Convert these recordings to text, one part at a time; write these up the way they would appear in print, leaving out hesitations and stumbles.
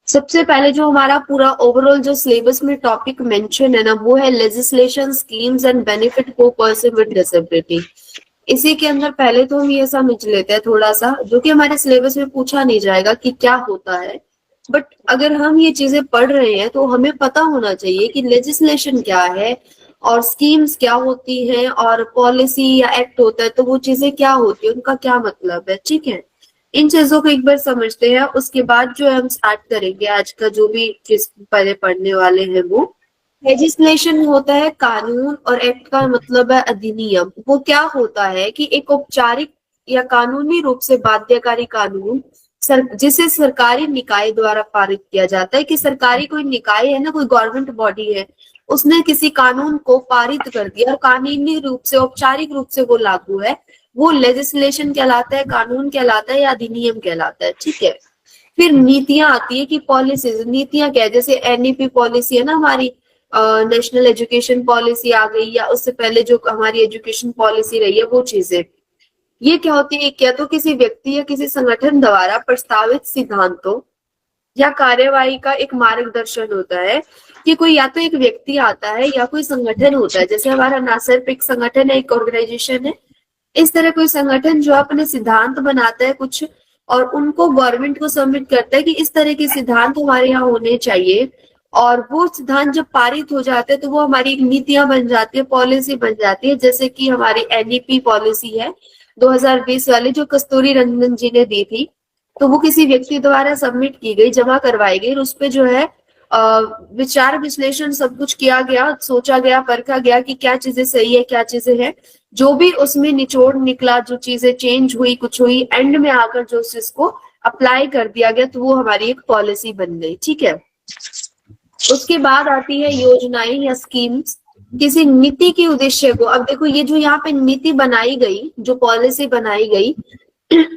सबसे पहले जो हमारा पूरा ओवरऑल जो सिलेबस में टॉपिक मेंशन है ना, वो है legislation, schemes and benefit for person with disability. इसी के अंदर पहले तो हम ये समझ लेते हैं थोड़ा सा, जो कि हमारे सिलेबस में पूछा नहीं जाएगा कि क्या होता है, बट अगर हम ये चीजें पढ़ रहे हैं तो हमें पता होना चाहिए कि लेजिस्लेशन क्या है और स्कीम्स क्या होती हैं और पॉलिसी या एक्ट होता है तो वो चीजें क्या होती है, उनका क्या मतलब है। ठीक है, इन चीजों को एक बार समझते हैं, उसके बाद जो है हम स्टार्ट करेंगे आज का जो भी चीज पहले पढ़ने वाले हैं वो। लेजिस्लेशन होता है कानून और एक्ट का मतलब है अधिनियम। वो क्या होता है कि एक औपचारिक या कानूनी रूप से बाध्यकारी कानून जिसे सरकारी निकाय द्वारा पारित किया जाता है, कि सरकारी कोई निकाय है ना, कोई गवर्नमेंट बॉडी है, उसने किसी कानून को पारित कर दिया और कानूनी रूप से, औपचारिक रूप से वो लागू है, वो लेजिस्लेशन कहलाता है, कानून कहलाता है या अधिनियम कहलाता है। ठीक है, फिर नीतियां आती है कि पॉलिसीज, नीतियां क्या है, जैसे एनईपी पॉलिसी है ना हमारी, नेशनल एजुकेशन पॉलिसी आ गई, या उससे पहले जो हमारी एजुकेशन पॉलिसी रही है वो चीजें, ये क्या होती है, क्या तो किसी व्यक्ति या किसी संगठन द्वारा प्रस्तावित सिद्धांतों या कार्यवाही का एक मार्गदर्शन होता है, कि कोई या तो एक व्यक्ति आता है या कोई संगठन होता है, जैसे हमारा ना सिर्फ एक संगठन है, एक ऑर्गेनाइजेशन है, इस तरह कोई संगठन जो अपने सिद्धांत बनाता है कुछ और उनको गवर्नमेंट को सबमिट करता है कि इस तरह के सिद्धांत हमारे यहाँ होने चाहिए, और वो सिद्धांत जब पारित हो जाते हैं तो वो हमारी नीतियां बन जाती है, पॉलिसी बन जाती है। जैसे कि हमारी एनईपी पॉलिसी है 2020 वाली, जो कस्तूरी रंजन जी ने दी थी, तो वो किसी व्यक्ति द्वारा सबमिट की गई, जमा करवाई गई, और उस पे जो है विचार विश्लेषण सब कुछ किया गया, सोचा गया, परखा गया कि क्या चीजें सही है, क्या चीजें हैं, जो भी उसमें निचोड़ निकला, जो चीजें चेंज हुई, कुछ हुई, एंड में आकर जो इसको अप्लाई कर दिया गया, तो वो हमारी एक पॉलिसी बन गई। ठीक है, उसके बाद आती है योजनाएं या स्कीम्स, किसी नीति के उद्देश्य को। अब देखो, ये जो यहाँ पे नीति बनाई गई, जो पॉलिसी बनाई गई,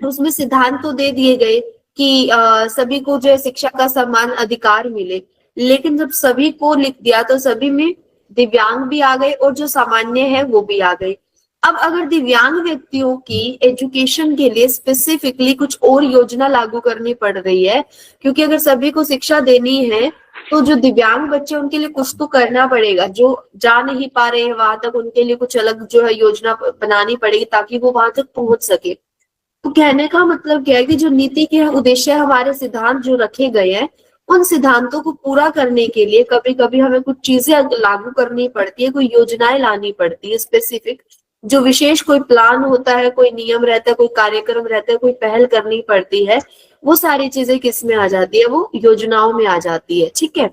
उसमें सिद्धांत तो दे दिए गए कि सभी को जो है शिक्षा का समान अधिकार मिले, लेकिन जब सभी को लिख दिया तो सभी में दिव्यांग भी आ गए और जो सामान्य है वो भी आ गए। अब अगर दिव्यांग व्यक्तियों की एजुकेशन के लिए स्पेसिफिकली कुछ और योजना लागू करनी पड़ रही है, क्योंकि अगर सभी को शिक्षा देनी है तो जो दिव्यांग बच्चे उनके लिए कुछ तो करना पड़ेगा, जो जा नहीं पा रहे हैं वहां तक, उनके लिए कुछ अलग जो है योजना बनानी पड़ेगी ताकि वो वहां तक पहुंच सके। तो कहने का मतलब क्या है कि जो नीति के उद्देश्य, हमारे सिद्धांत जो रखे गए हैं, उन सिद्धांतों को पूरा करने के लिए कभी कभी हमें कुछ चीजें लागू करनी पड़ती है, कोई योजनाएं लानी पड़ती है स्पेसिफिक, जो विशेष कोई प्लान होता है, कोई नियम रहता है, कोई कार्यक्रम रहता है, कोई पहल करनी पड़ती है, वो सारी चीजें किस में आ जाती है, वो योजनाओं में आ जाती है। ठीक है,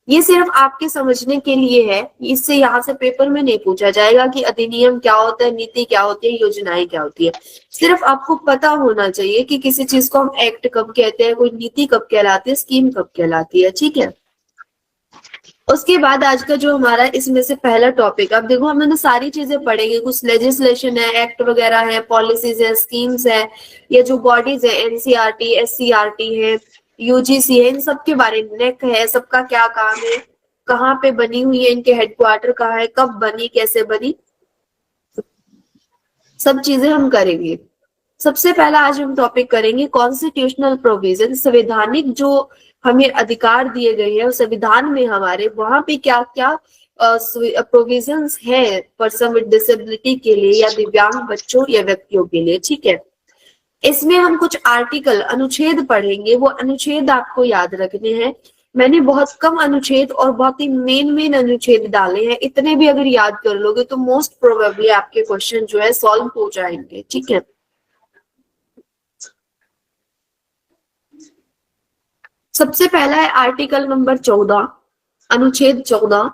ये सिर्फ आपके समझने के लिए है, इससे यहाँ से पेपर में नहीं पूछा जाएगा कि अधिनियम क्या होता है, नीति क्या होती है, योजनाएं क्या होती है। सिर्फ आपको पता होना चाहिए कि किसी चीज को हम एक्ट कब कहते हैं, कोई नीति कब कहलाती है, स्कीम कब कहलाती है। ठीक है, उसके बाद आज का जो हमारा इसमें से पहला टॉपिक, अब देखो हमने सारी चीजें पढ़ेंगे, कुछ लेजिस्लेशन है, एक्ट वगैरह है, पॉलिसीज है, स्कीम्स है, ये जो बॉडीज है, एनसीईआरटी, एससीईआरटी है, यूजीसी है, इन सब के बारे में, नेक है, सबका क्या काम है, कहाँ पे बनी हुई है, इनके हेडक्वार्टर कहाँ है, कब बनी, कैसे बनी, सब चीजें हम करेंगे। सबसे पहला आज हम टॉपिक करेंगे कॉन्स्टिट्यूशनल प्रोविजन, संवैधानिक जो हमें अधिकार दिए गए हैं संविधान में हमारे, वहां पे क्या क्या प्रोविजंस है पर्सन विद डिसेबिलिटी के लिए या दिव्यांग बच्चों या व्यक्तियों के लिए। ठीक है, इसमें हम कुछ आर्टिकल, अनुच्छेद पढ़ेंगे, वो अनुच्छेद आपको याद रखने हैं। मैंने बहुत कम अनुच्छेद और बहुत ही मेन अनुच्छेद डाले हैं, इतने भी अगर याद कर लोगे तो मोस्ट प्रोबेबली आपके क्वेश्चन जो है सॉल्व हो जाएंगे। ठीक है, सबसे पहला है आर्टिकल नंबर 14, अनुच्छेद 14।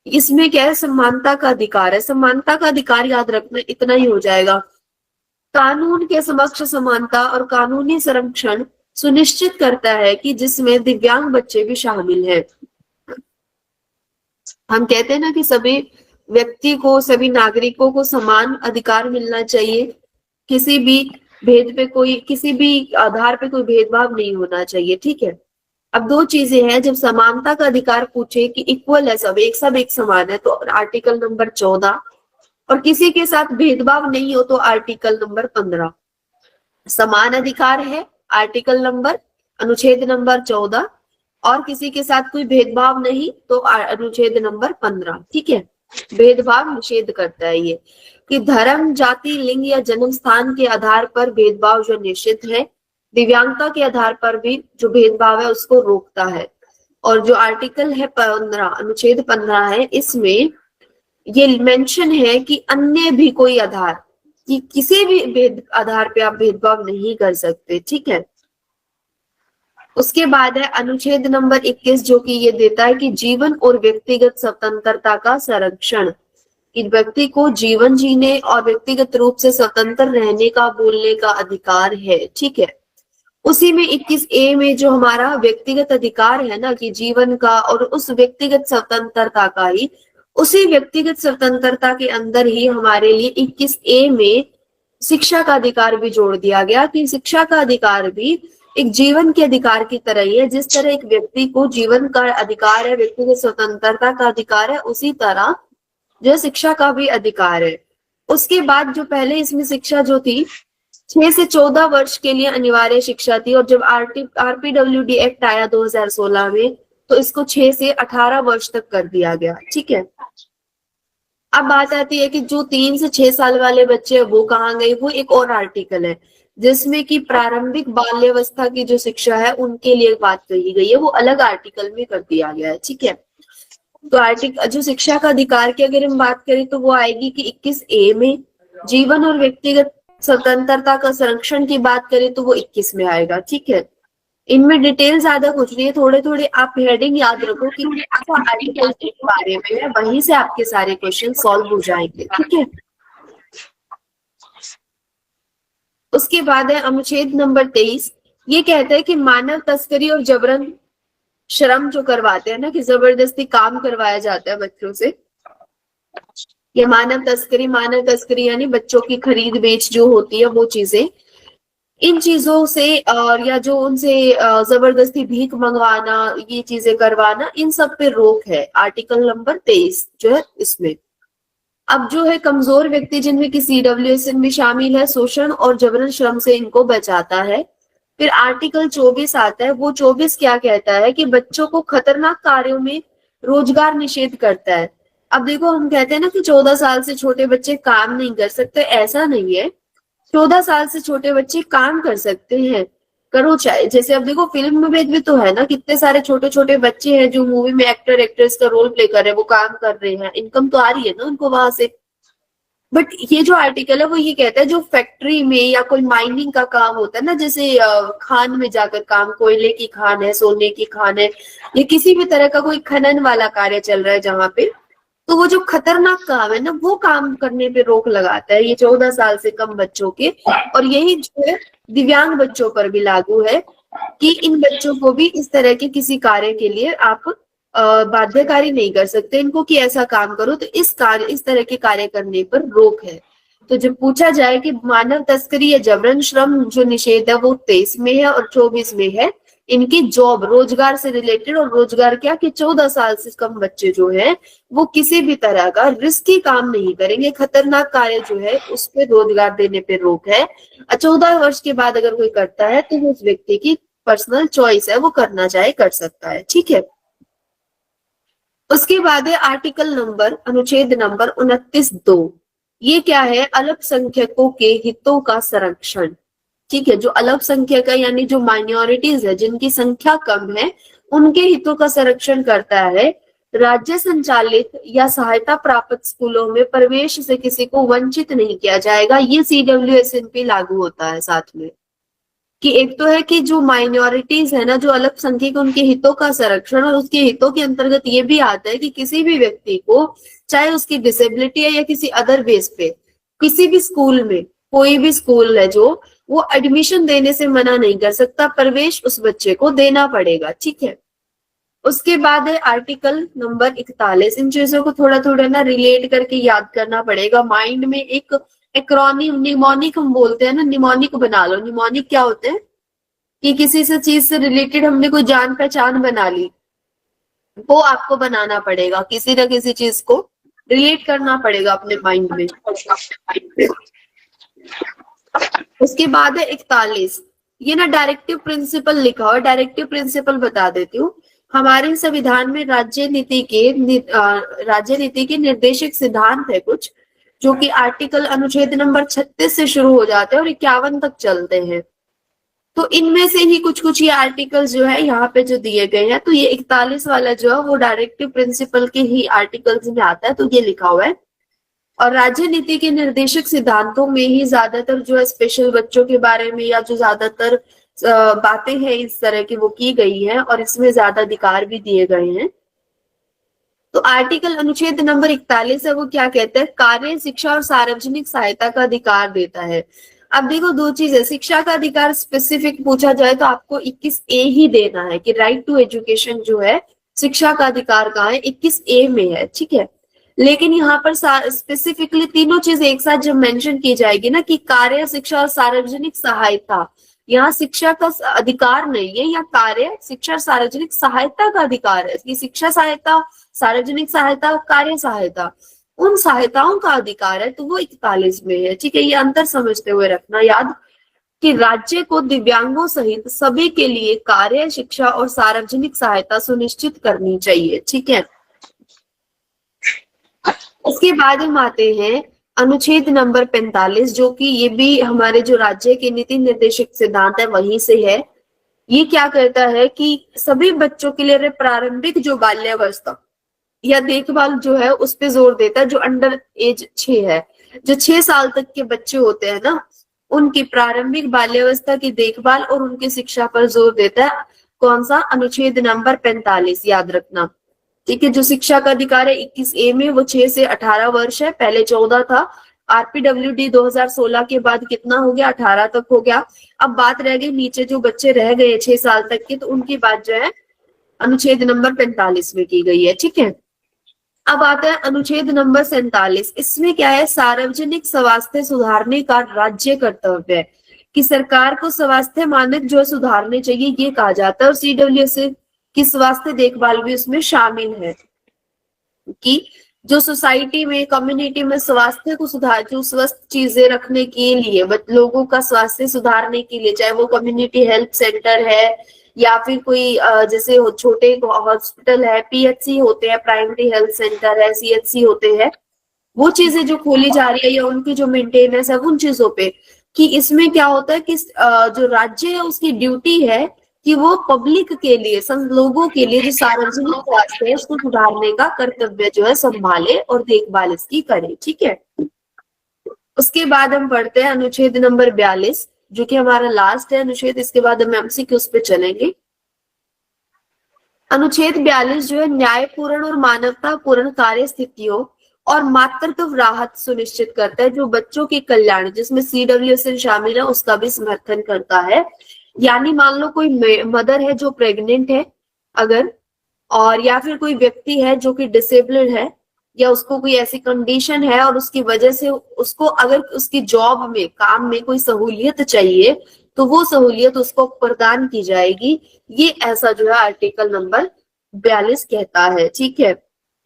इसमें क्या है, समानता का अधिकार है। समानता का अधिकार याद रखना, इतना ही हो जाएगा। कानून के समक्ष समानता और कानूनी संरक्षण सुनिश्चित करता है कि जिसमें दिव्यांग बच्चे भी शामिल हैं। हम कहते हैं ना कि सभी व्यक्ति को, सभी नागरिकों को समान अधिकार मिलना चाहिए, किसी भी भेद पे कोई, किसी भी आधार पे कोई भेदभाव नहीं होना चाहिए। ठीक है, अब दो चीजें हैं, जब समानता का अधिकार पूछे कि इक्वल है, सब एक समान है, तो आर्टिकल नंबर 14, और किसी के साथ भेदभाव नहीं हो तो आर्टिकल नंबर 15। समान अधिकार है, आर्टिकल नंबर, अनुच्छेद नंबर 14, और किसी के साथ कोई भेदभाव नहीं, तो अनुच्छेद नंबर 15, ठीक है। भेदभाव निषेध करता है ये, कि धर्म, जाति, लिंग या जन्म स्थान के आधार पर भेदभाव जो निषिद्ध है, दिव्यांगता के आधार पर भी जो भेदभाव है उसको रोकता है। और जो आर्टिकल है 15, अनुच्छेद 15 है, इसमें ये मेंशन है कि अन्य भी कोई आधार, कि किसी भी भेद आधार पे आप भेदभाव नहीं कर सकते, ठीक है। उसके बाद है अनुच्छेद नंबर 21, जो कि ये देता है कि जीवन और व्यक्तिगत स्वतंत्रता का संरक्षण, कि व्यक्ति को जीवन जीने और व्यक्तिगत रूप से स्वतंत्र रहने का, बोलने का अधिकार है, ठीक है। उसी में 21A में जो हमारा व्यक्तिगत अधिकार है ना, कि जीवन का और उस व्यक्तिगत स्वतंत्रता का ही, उसी व्यक्तिगत स्वतंत्रता के अंदर ही हमारे लिए 21A में शिक्षा का अधिकार भी जोड़ दिया गया, कि शिक्षा का अधिकार भी एक जीवन के अधिकार की तरह ही है। जिस तरह एक व्यक्ति को जीवन का अधिकार है, व्यक्तिगत स्वतंत्रता का अधिकार है, उसी तरह जो शिक्षा का भी अधिकार है। उसके बाद जो पहले इसमें शिक्षा जो थी 6 से 14 वर्ष के लिए अनिवार्य शिक्षा थी, और जब आरपीडब्ल्यूडी एक्ट आया 2016 में, तो इसको 6 से 18 वर्ष तक कर दिया गया, ठीक है। अब बात आती है कि जो 3 से 6 साल वाले बच्चे हैं वो कहाँ गए, वो एक और आर्टिकल है जिसमें कि प्रारंभिक बाल्यावस्था की जो शिक्षा है उनके लिए बात कही गई है, वो अलग आर्टिकल में कर दिया गया है, ठीक है। तो आर्टिकल जो शिक्षा का अधिकार की अगर हम बात करें तो वो आएगी कि 21A में, जीवन और व्यक्तिगत स्वतंत्रता का संरक्षण की बात करें तो वो 21 में आएगा, ठीक है। इनमें डिटेल ज्यादा कुछ नहीं है, थोड़े थोड़े आप हेडिंग याद रखो कि आर्टिकल के बारे में है, वहीं से आपके सारे क्वेश्चन सॉल्व हो जाएंगे, ठीक है। उसके बाद है अनुच्छेद नंबर 23, ये कहता है कि मानव तस्करी और जबरन श्रम जो करवाते हैं ना, कि जबरदस्ती काम करवाया जाता है बच्चों से, ये मानव तस्करी यानी बच्चों की खरीद बेच जो होती है वो चीजें, इन चीजों से और या जो उनसे जबरदस्ती भीख मंगवाना, ये चीजें करवाना, इन सब पे रोक है, आर्टिकल नंबर 23 जो है इसमें। अब जो है कमजोर व्यक्ति जिनमें कि CWSN भी शामिल है, शोषण और जबरन श्रम से इनको बचाता है। फिर आर्टिकल 24 आता है, वो 24 क्या कहता है कि बच्चों को खतरनाक कार्यों में रोजगार निषेध करता है। अब देखो हम कहते हैं ना कि 14 साल से छोटे बच्चे काम नहीं कर सकते, ऐसा नहीं है। 14 साल से छोटे बच्चे काम कर सकते हैं, करो चाहे, जैसे अब देखो फिल्म में भी तो है ना, कितने सारे छोटे छोटे बच्चे हैं जो मूवी में एक्टर एक्ट्रेस का रोल प्ले कर रहे हैं, वो काम कर रहे हैं, इनकम तो आ रही है ना उनको वहां से। बट ये जो आर्टिकल है वो ये कहता है जो फैक्ट्री में या कोई माइनिंग का काम होता है ना, जैसे खान में जाकर काम, कोयले की खान है, सोने की खान है, या किसी भी तरह का कोई खनन वाला कार्य चल रहा है जहां पे, तो वो जो खतरनाक काम है ना, वो काम करने पे रोक लगाता है ये 14 साल से कम बच्चों के। और यही जो है दिव्यांग बच्चों पर भी लागू है, कि इन बच्चों को भी इस तरह के किसी कार्य के लिए आप बाध्यकारी नहीं कर सकते इनको कि ऐसा काम करो, तो इस तरह के कार्य करने पर रोक है। तो जब पूछा जाए कि मानव तस्करी या जबरन श्रम जो निषेध है वो 23 में है और 24 में है, इनकी जॉब, रोजगार से रिलेटेड, और रोजगार क्या कि 14 साल से कम बच्चे जो है वो किसी भी तरह का रिस्की काम नहीं करेंगे, खतरनाक कार्य जो है उस पर रोजगार देने पे रोक है। 14 वर्ष के बाद अगर कोई करता है तो उस व्यक्ति की पर्सनल चॉइस है, वो करना चाहे कर सकता है, ठीक है। उसके बाद है आर्टिकल नंबर, अनुच्छेद नंबर 29(2), ये क्या है, अल्पसंख्यकों के हितों का संरक्षण, ठीक है। जो अल्पसंख्यक है यानी जो माइनॉरिटीज है, जिनकी संख्या कम है, उनके हितों का संरक्षण करता है। राज्य संचालित या सहायता प्राप्त स्कूलों में प्रवेश से किसी को वंचित नहीं किया जाएगा, ये CWSN पे लागू होता है साथ में। कि एक तो है कि जो माइनॉरिटीज है ना, जो अल्पसंख्यक, उनके हितों का संरक्षण, और उसके हितों के अंतर्गत ये भी आता है कि किसी भी व्यक्ति को, चाहे उसकी डिसेबिलिटी है या किसी अदर बेस पे, किसी भी स्कूल में, कोई भी स्कूल है जो, वो एडमिशन देने से मना नहीं कर सकता, प्रवेश उस बच्चे को देना पड़ेगा, ठीक है। उसके बाद है आर्टिकल नंबर 41, इन चीजों को थोड़ा थोड़ा ना रिलेट करके याद करना पड़ेगा, माइंड में एक एक्रोनिम, निमोनिक हम बोलते हैं ना, निमोनिक बना लो। निमोनिक क्या होते हैं कि किसी से चीज से रिलेटेड हमने कोई जान पहचान बना ली, वो आपको बनाना पड़ेगा, किसी न किसी चीज को रिलेट करना पड़ेगा अपने माइंड में। उसके बाद है 41, ये ना डायरेक्टिव प्रिंसिपल लिखा हुआ है, डायरेक्टिव प्रिंसिपल बता देती हूँ। हमारे संविधान में राज्य नीति के निर्देशक सिद्धांत है कुछ, जो कि आर्टिकल अनुच्छेद नंबर 36 से शुरू हो जाते हैं और 51 तक चलते हैं। तो इनमें से ही कुछ कुछ ये आर्टिकल जो है यहाँ पे जो दिए गए हैं, तो ये 41 वाला जो है वो डायरेक्टिव प्रिंसिपल के ही आर्टिकल्स में आता है, तो ये लिखा हुआ है। और राज्य नीति के निर्देशक सिद्धांतों में ही ज्यादातर जो है स्पेशल बच्चों के बारे में या जो ज्यादातर बातें हैं इस तरह की वो की गई है और इसमें ज्यादा अधिकार भी दिए गए हैं। तो आर्टिकल अनुच्छेद नंबर 41 है, वो क्या कहता है, कार्य, शिक्षा और सार्वजनिक सहायता का अधिकार देता है। अब देखो दो चीजें, शिक्षा का अधिकार स्पेसिफिक पूछा जाए तो आपको 21A ही देना है कि राइट टू एजुकेशन जो है शिक्षा का अधिकार कहाँ है, 21A में है, ठीक है। लेकिन यहाँ पर स्पेसिफिकली तीनों चीज एक साथ जब मेंशन की जाएगी ना कि कार्य, शिक्षा और सार्वजनिक सहायता, यहाँ शिक्षा का अधिकार नहीं है, यहाँ कार्य, शिक्षा, सार्वजनिक सहायता का अधिकार है कि शिक्षा सहायता, सार्वजनिक सहायता, कार्य सहायता, उन सहायताओं का अधिकार है, तो वो 41 में है, ठीक है। ये अंतर समझते हुए रखना याद कि राज्य को दिव्यांगों सहित सभी के लिए कार्य, शिक्षा और सार्वजनिक सहायता सुनिश्चित करनी चाहिए, ठीक है। उसके बाद हम आते हैं अनुच्छेद नंबर 45, जो कि ये भी हमारे जो राज्य के नीति निर्देशक सिद्धांत है वहीं से है। ये क्या कहता है कि सभी बच्चों के लिए प्रारंभिक जो बाल्यावस्था या देखभाल जो है उस पे जोर देता है, जो अंडर एज 6 है, जो 6 साल तक के बच्चे होते हैं ना, उनकी प्रारंभिक बाल्यावस्था की देखभाल और उनकी शिक्षा पर जोर देता है। कौन सा, अनुच्छेद नंबर 45, याद रखना, ठीक है। जो शिक्षा का अधिकार है 21A में, वो 6 से 18 वर्ष है, पहले 14 था। RPWD 2016 के बाद कितना हो गया, 18 तक हो गया। अब बात रह गई नीचे जो बच्चे रह गए 6 साल तक के, तो उनकी बात जो है अनुच्छेद नंबर 45 में की गई है, ठीक है। अब आता है अनुच्छेद नंबर 47, इसमें क्या है, सार्वजनिक स्वास्थ्य सुधारने का राज्य कर्तव्य है कि सरकार को स्वास्थ्य मानक जो है सुधारने चाहिए, ये कहा जाता है। और CWSA की स्वास्थ्य देखभाल भी उसमें शामिल है कि जो सोसाइटी में, कम्युनिटी में स्वास्थ्य को सुधार, जो स्वस्थ चीजें रखने के लिए, लोगों का स्वास्थ्य सुधारने के लिए, चाहे वो कम्युनिटी हेल्थ सेंटर है या फिर कोई जैसे छोटे हॉस्पिटल है, PHC होते हैं, प्राइमरी हेल्थ सेंटर है, CHC होते हैं, वो चीजें जो खोली जा रही है या उनकी जो मेंटेनेंस है उन चीजों पे, कि इसमें क्या होता है कि जो राज्य है उसकी ड्यूटी है कि वो पब्लिक के लिए, लोगों के लिए जो सार्वजनिक स्वास्थ्य है उसको सुधारने का कर्तव्य जो है संभाले और देखभाल इसकी करे, ठीक है। उसके बाद हम पढ़ते हैं अनुच्छेद नंबर 42, जो कि हमारा लास्ट है अनुच्छेद, इसके बाद हम MCQs पे चलेंगे। अनुच्छेद 42 जो है न्यायपूर्ण और मानवतापूर्ण कार्य स्थितियों और मातृत्व राहत सुनिश्चित करता है, जो बच्चों के कल्याण, जिसमें CWSA शामिल है, उसका भी समर्थन करता है। यानी मान लो कोई मदर है जो प्रेग्नेंट है अगर, और या फिर कोई व्यक्ति है जो कि डिसेबल्ड है या उसको कोई ऐसी कंडीशन है और उसकी वजह से उसको अगर उसकी जॉब में, काम में कोई सहूलियत चाहिए तो वो सहूलियत उसको प्रदान की जाएगी। ये ऐसा जो है आर्टिकल नंबर 42 कहता है, ठीक है।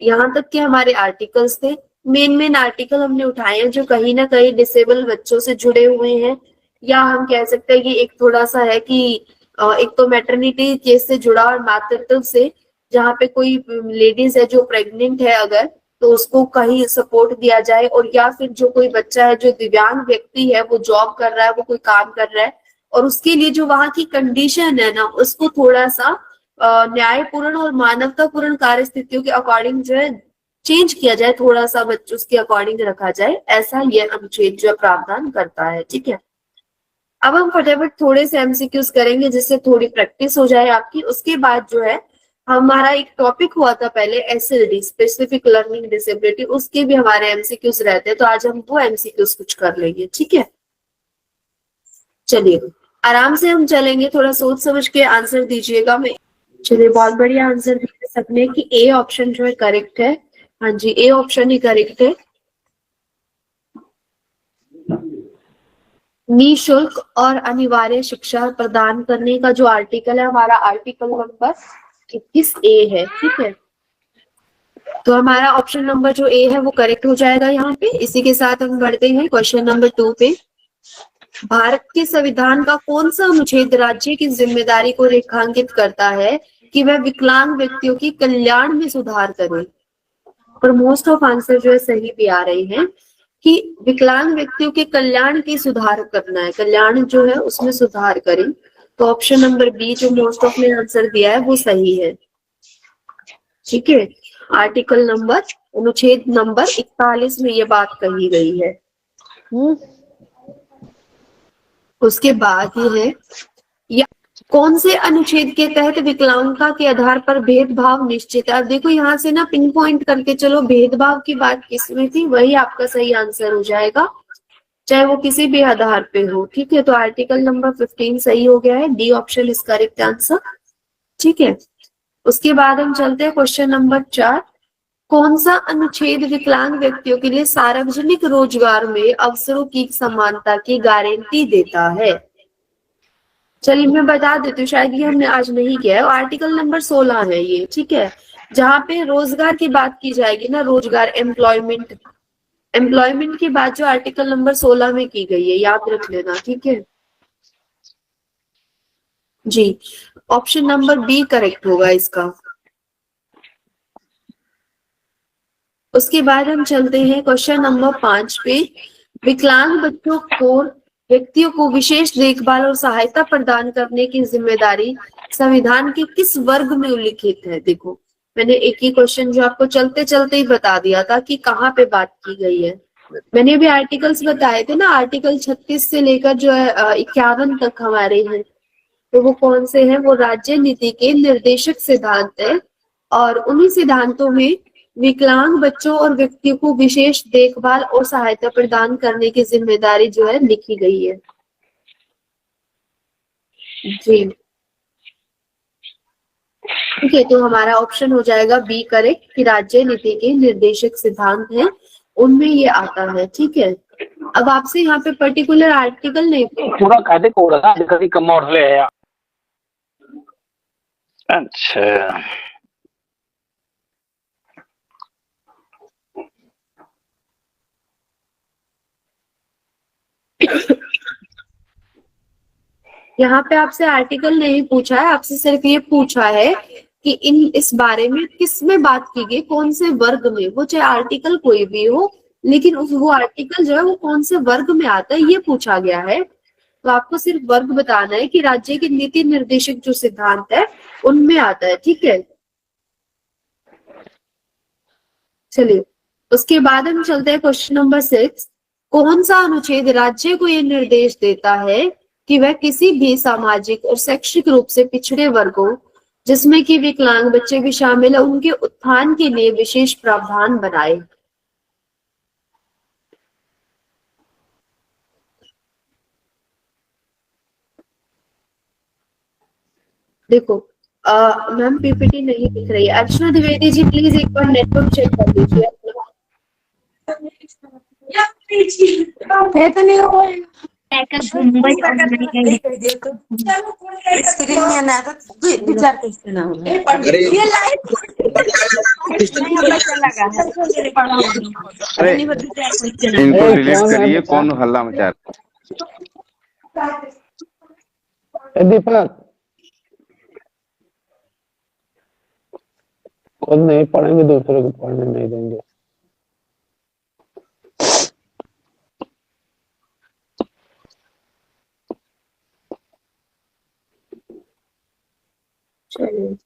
यहाँ तक के हमारे आर्टिकल्स थे। मेन आर्टिकल हमने उठाए हैं जो कहीं ना कहीं डिसेबल बच्चों से जुड़े हुए हैं, या हम कह सकते हैं कि एक थोड़ा सा है कि एक तो मैटरनिटी केस से जुड़ा और मातृत्व से, जहाँ पे कोई लेडीज है जो प्रेग्नेंट है अगर, तो उसको कहीं सपोर्ट दिया जाए, और या फिर जो कोई बच्चा है जो दिव्यांग व्यक्ति है, वो जॉब कर रहा है, वो कोई काम कर रहा है और उसके लिए जो वहां की कंडीशन है ना, उसको थोड़ा सा न्यायपूर्ण और मानवतापूर्ण कार्य स्थितियों के अकॉर्डिंग जो है चेंज किया जाए, थोड़ा सा बच्चों उसके अकॉर्डिंग रखा जाए, ऐसा ये अनुच्छेद जो प्रावधान करता है, ठीक है। अब हम फटाफट थोड़े से MCQs करेंगे जिससे थोड़ी प्रैक्टिस हो जाए आपकी। उसके बाद जो है हमारा एक टॉपिक हुआ था पहले SLD, स्पेसिफिक लर्निंग डिसेबिलिटी, उसके भी हमारे MCQs रहते हैं, तो आज हम वो MCQs कुछ कर लेंगे, ठीक है। चलिए आराम से हम चलेंगे, थोड़ा सोच समझ के आंसर दीजिएगा। मैं चलिए बहुत बढ़िया आंसर दे सकते हैं कि A ऑप्शन जो है करेक्ट है। हाँ जी, A ऑप्शन ही करेक्ट है। निःशुल्क और अनिवार्य शिक्षा प्रदान करने का जो आर्टिकल है हमारा आर्टिकल नंबर 21A है, ठीक है। तो हमारा ऑप्शन नंबर जो A है वो करेक्ट हो जाएगा यहाँ पे। इसी के साथ हम बढ़ते हैं क्वेश्चन नंबर 2 पे। भारत के संविधान का कौन सा अनुच्छेद राज्य की जिम्मेदारी को रेखांकित करता है कि वह विकलांग व्यक्तियों की कल्याण में सुधार करे? पर मोस्ट ऑफ आंसर जो है सही भी आ रहे हैं कि विकलांग व्यक्तियों के कल्याण की सुधार करना है, कल्याण जो है उसमें सुधार करें। तो ऑप्शन नंबर बी जो मोस्ट ऑफ ने आंसर दिया है वो सही है। ठीक है, आर्टिकल नंबर अनुच्छेद नंबर 41 में ये बात कही गई है। उसके बाद ये है या कौन से अनुच्छेद के तहत विकलांगता के आधार पर भेदभाव निश्चित है? अब देखो यहाँ से ना पिन पॉइंट करके चलो, भेदभाव की बात किसमें थी, वही आपका सही आंसर हो जाएगा, चाहे वो किसी भी आधार पे हो। ठीक है, तो आर्टिकल नंबर 15 सही हो गया है, D option is correct answer. ठीक है, उसके बाद हम चलते हैं क्वेश्चन नंबर 4। कौन सा अनुच्छेद विकलांग व्यक्तियों के लिए सार्वजनिक रोजगार में अवसरों की समानता की गारंटी देता है? चलिए मैं बता देती हूँ, शायद ये हमने आज नहीं किया है। आर्टिकल नंबर 16 है ये। ठीक है, जहाँ पे रोजगार की बात की जाएगी ना, रोजगार, एम्प्लॉयमेंट, एम्प्लॉयमेंट की बात जो आर्टिकल नंबर 16 में की गई है, याद रख लेना। ठीक है जी, ऑप्शन नंबर बी करेक्ट होगा इसका। उसके बाद हम चलते हैं क्वेश्चन नंबर 5 पे। विकलांग बच्चों को व्यक्तियों को विशेष देखभाल और सहायता प्रदान करने की जिम्मेदारी संविधान के किस वर्ग में उल्लिखित है? देखो मैंने एक ही क्वेश्चन जो आपको चलते चलते ही बता दिया था कि कहाँ पे बात की गई है। मैंने भी आर्टिकल्स बताए थे ना, आर्टिकल 36 से लेकर जो है 51 तक हमारे हैं, तो वो कौन से हैं? वो राज्य नीति के निर्देशक सिद्धांत है, और उन्हीं सिद्धांतों में विकलांग बच्चों और व्यक्तियों को विशेष देखभाल और सहायता प्रदान करने की जिम्मेदारी जो है लिखी गई है। जी ठीक है, तो हमारा ऑप्शन हो जाएगा बी करेक्ट कि राज्य नीति के निर्देशक सिद्धांत हैं उनमें ये आता है। ठीक है, अब आपसे यहाँ पे पर्टिकुलर आर्टिकल नहीं पूरा कायदे कोड है कभी कम और ले आया। अच्छा यहाँ पे आपसे आर्टिकल नहीं पूछा है, आपसे सिर्फ ये पूछा है कि इस बारे में किस में बात की गई, कौन से वर्ग में, वो चाहे आर्टिकल कोई भी हो, लेकिन वो आर्टिकल जो है वो कौन से वर्ग में आता है ये पूछा गया है। तो आपको सिर्फ वर्ग बताना है कि राज्य के नीति निर्देशक जो सिद्धांत है उनमें आता है। ठीक है, चलिए उसके बाद हम चलते हैं क्वेश्चन नंबर 6। कौन सा अनुच्छेद राज्य को यह निर्देश देता है कि वह किसी भी सामाजिक और शैक्षिक रूप से पिछड़े वर्गों, जिसमें कि विकलांग बच्चे भी शामिल है, उनके उत्थान के लिए विशेष प्रावधान बनाए? देखो मैम पीपीटी नहीं दिख रही है। अर्चना द्विवेदी जी प्लीज एक बार नेटवर्क चेक कर लीजिए अपना। तो नहीं हो इनको डिलीट करिए, कौन हल्ला मचा रहा है? दीपक खुद नहीं पढ़ेंगे, दूसरों को पढ़ने नहीं देंगे। चलिए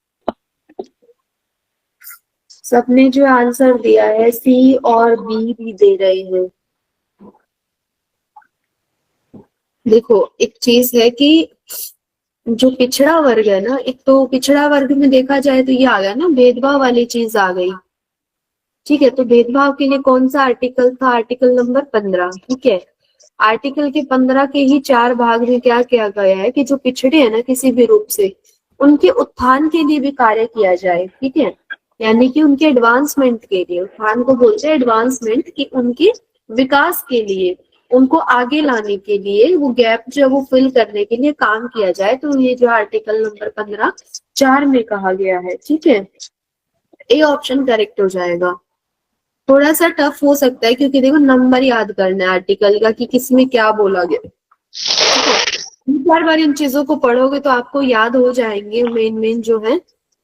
सबने जो आंसर दिया है सी और बी भी दे रहे हैं। देखो एक चीज है कि जो पिछड़ा वर्ग है ना, एक तो पिछड़ा वर्ग में देखा जाए तो ये आ गया ना, भेदभाव वाली चीज आ गई। ठीक है, तो भेदभाव के लिए कौन सा आर्टिकल था? Article number 15। ठीक है, आर्टिकल के 15 के ही 4 भाग में क्या किया गया है कि जो पिछड़े हैं ना किसी भी रूप से, उनके उत्थान के लिए भी कार्य किया जाए। ठीक है, यानी कि उनके एडवांसमेंट के लिए, उत्थान को बोलते हैं एडवांसमेंट, कि उनके विकास के लिए, उनको आगे लाने के लिए, वो गैप जो वो फिल करने के लिए काम किया जाए। तो ये जो आर्टिकल नंबर 15 4 में कहा गया है। ठीक है, ए ऑप्शन करेक्ट हो जाएगा। थोड़ा सा टफ हो सकता है क्योंकि देखो नंबर याद करना है आर्टिकल का कि किसमें क्या बोला गया। ठीक है, 2-4 बार इन चीजों को पढ़ोगे तो आपको याद हो जाएंगे मेन जो है।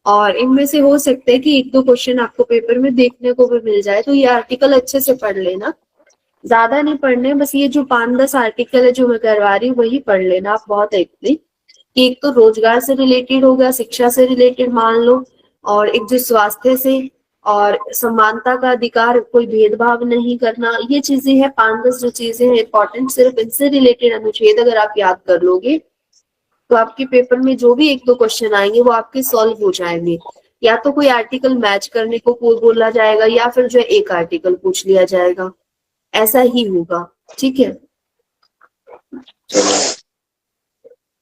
और इनमें से हो सकता है कि 1-2 क्वेश्चन आपको पेपर में देखने को भी मिल जाए, तो ये आर्टिकल अच्छे से पढ़ लेना, ज्यादा नहीं पढ़ने, बस ये जो 5-10 आर्टिकल है जो मैं करवा रही हूँ वही पढ़ लेना आप, बहुत है इतनी कि एक तो रोजगार से रिलेटेड होगा, शिक्षा से रिलेटेड मान लो, और एक जो स्वास्थ्य से, और समानता का अधिकार, कोई भेदभाव नहीं करना, ये चीजें हैं 5-10 जो चीजें हैं इंपॉर्टेंट, सिर्फ इनसे रिलेटेड अनुच्छेद अगर आप याद कर लोगे तो आपके पेपर में जो भी 1-2 क्वेश्चन आएंगे वो आपके सॉल्व हो जाएंगे। या तो कोई आर्टिकल मैच करने को बोला जाएगा या फिर जो है एक आर्टिकल पूछ लिया जाएगा, ऐसा ही होगा। ठीक है,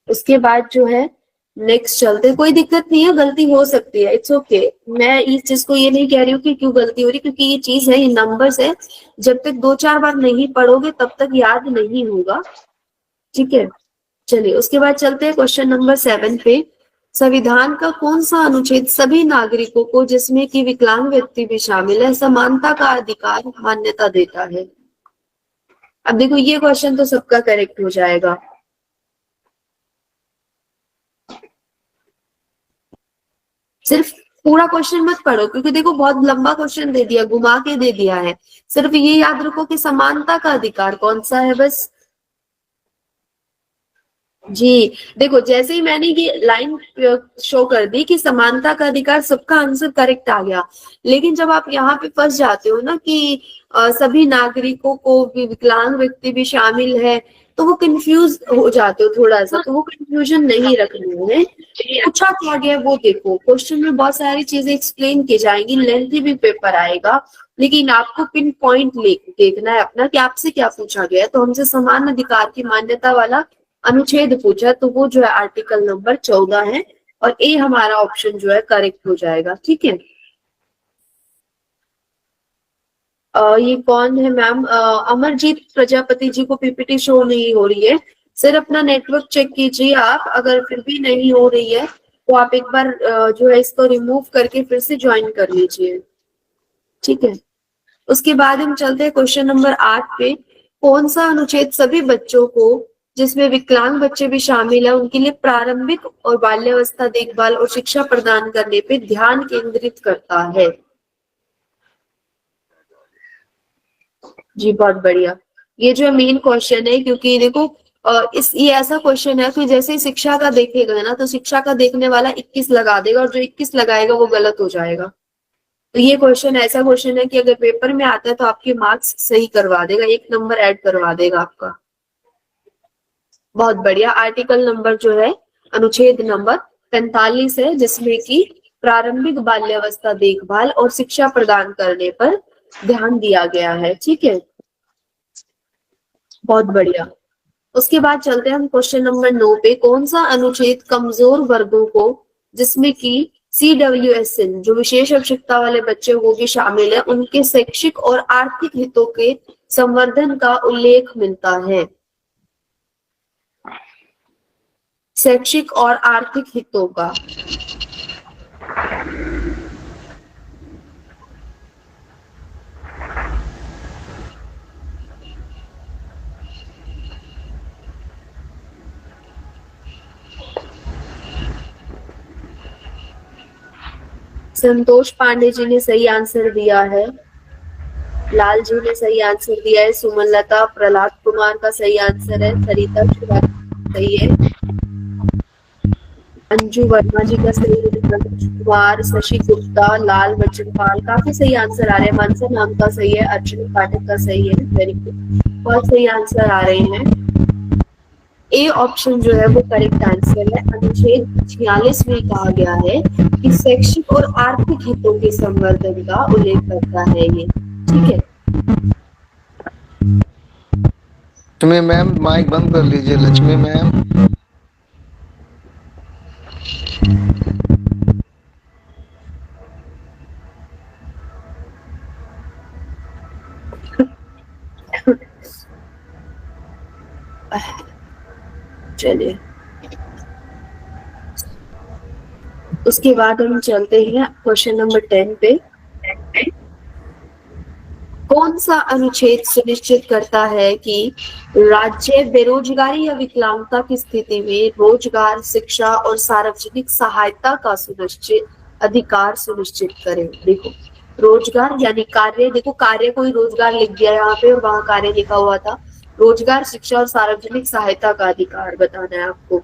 उसके बाद जो है नेक्स्ट चलते, कोई दिक्कत नहीं है, गलती हो सकती है, इट्स ओके। मैं इस चीज को ये नहीं कह रही हूँ कि क्यों गलती हो रही, क्योंकि ये चीज है, ये नंबर्स है, जब तक 2-4 बार नहीं पढ़ोगे तब तक याद नहीं होगा। ठीक है, चलिए उसके बाद चलते हैं क्वेश्चन नंबर 7 पे। संविधान का कौन सा अनुच्छेद सभी नागरिकों को, जिसमें कि विकलांग व्यक्ति भी शामिल है, समानता का अधिकार मान्यता देता है? अब देखो ये क्वेश्चन तो सबका करेक्ट हो जाएगा। सिर्फ पूरा क्वेश्चन मत पढ़ो, क्योंकि देखो बहुत लंबा क्वेश्चन दे दिया, घुमा के दे दिया है। सिर्फ ये याद रखो कि समानता का अधिकार कौन सा है, बस। जी, देखो जैसे ही मैंने ये लाइन शो कर दी कि समानता का अधिकार, सबका आंसर करेक्ट आ गया। लेकिन जब आप यहाँ पे फंस जाते हो ना कि सभी नागरिकों को विकलांग व्यक्ति भी शामिल है, तो वो कंफ्यूज हो जाते हो थोड़ा सा, तो वो कंफ्यूजन नहीं रखनी है। पूछा क्या गया वो देखो, क्वेश्चन में बहुत सारी चीजें एक्सप्लेन की जाएंगी, लेंथी भी पेपर आएगा, लेकिन आपको पिन पॉइंट देखना है अपना कि आपसे क्या पूछा गया है। तो हमसे समान अधिकार की मान्यता वाला अनुच्छेद पूछा, तो वो जो है आर्टिकल नंबर 14 है, और ए हमारा ऑप्शन जो है करेक्ट हो जाएगा। ठीक है, ये कौन है मैम? अमरजीत प्रजापति जी को पीपीटी शो नहीं हो रही है, सिर्फ अपना नेटवर्क चेक कीजिए आप, अगर फिर भी नहीं हो रही है तो आप एक बार जो है इसको रिमूव करके फिर से ज्वाइन कर लीजिए। ठीक है, उसके बाद हम चलते हैं क्वेश्चन नंबर 8 पे। कौन सा अनुच्छेद सभी बच्चों को, जिसमें विकलांग बच्चे भी शामिल है, उनके लिए प्रारंभिक और बाल्यावस्था देखभाल और शिक्षा प्रदान करने पे ध्यान केंद्रित करता है? जी बहुत बढ़िया, ये जो मेन क्वेश्चन है, क्योंकि देखो ये ऐसा क्वेश्चन है कि जैसे ही शिक्षा का देखेगा ना, तो शिक्षा का देखने वाला 21 लगा देगा, और जो 21 लगाएगा वो गलत हो जाएगा। तो ये क्वेश्चन ऐसा क्वेश्चन है कि अगर पेपर में आता है तो आपके मार्क्स सही करवा देगा, 1 नंबर ऐड करवा देगा आपका। बहुत बढ़िया, आर्टिकल नंबर जो है अनुच्छेद नंबर 45 है, जिसमें कि प्रारंभिक बाल्यावस्था देखभाल और शिक्षा प्रदान करने पर ध्यान दिया गया है। ठीक है, बहुत बढ़िया। उसके बाद चलते हैं हम क्वेश्चन नंबर 9 पे। कौन सा अनुच्छेद कमजोर वर्गों को, जिसमें कि CWSN जो विशेष आवश्यकता वाले बच्चों को भी शामिल है, उनके शैक्षिक और आर्थिक हितों के संवर्धन का उल्लेख मिलता है? शैक्षिक और आर्थिक हितों का। संतोष पांडे जी ने सही आंसर दिया है, लाल जी ने सही आंसर दिया है, सुमनलता प्रहलाद कुमार का सही आंसर है, सरिता सही है, अंजू वर्मा जी का सही है, कुमार, शशि गुप्ता, लाल बच्चनपाल, काफी सही आंसर आ रहे हैं, मानसा नाम का सही है, अर्जुन पाठक का सही है, वेरी गुड, बहुत सही आंसर आ रहे हैं। ए ऑप्शन जो है वो करेक्ट आंसर है। अनुच्छेद 46 में कहा गया है कि शैक्षिक और आर्थिक हितों के संवर्धन का उल्लेख करता है ये। ठीक है, लक्ष्मी मैम माइक बंद कर लीजिए। लक्ष्मी मैम, चलिए उसके बाद हम चलते हैं क्वेश्चन नंबर 10 पे। कौन सा अनुच्छेद सुनिश्चित करता है कि राज्य बेरोजगारी या विकलांगता की स्थिति में रोजगार, शिक्षा और सार्वजनिक सहायता का अधिकार सुनिश्चित करे? देखो, रोजगार यानी कार्य, देखो कार्य कोई रोजगार लिख दिया यहाँ पे और वहां कार्य लिखा हुआ था। रोजगार, शिक्षा और सार्वजनिक सहायता का अधिकार बताना है आपको।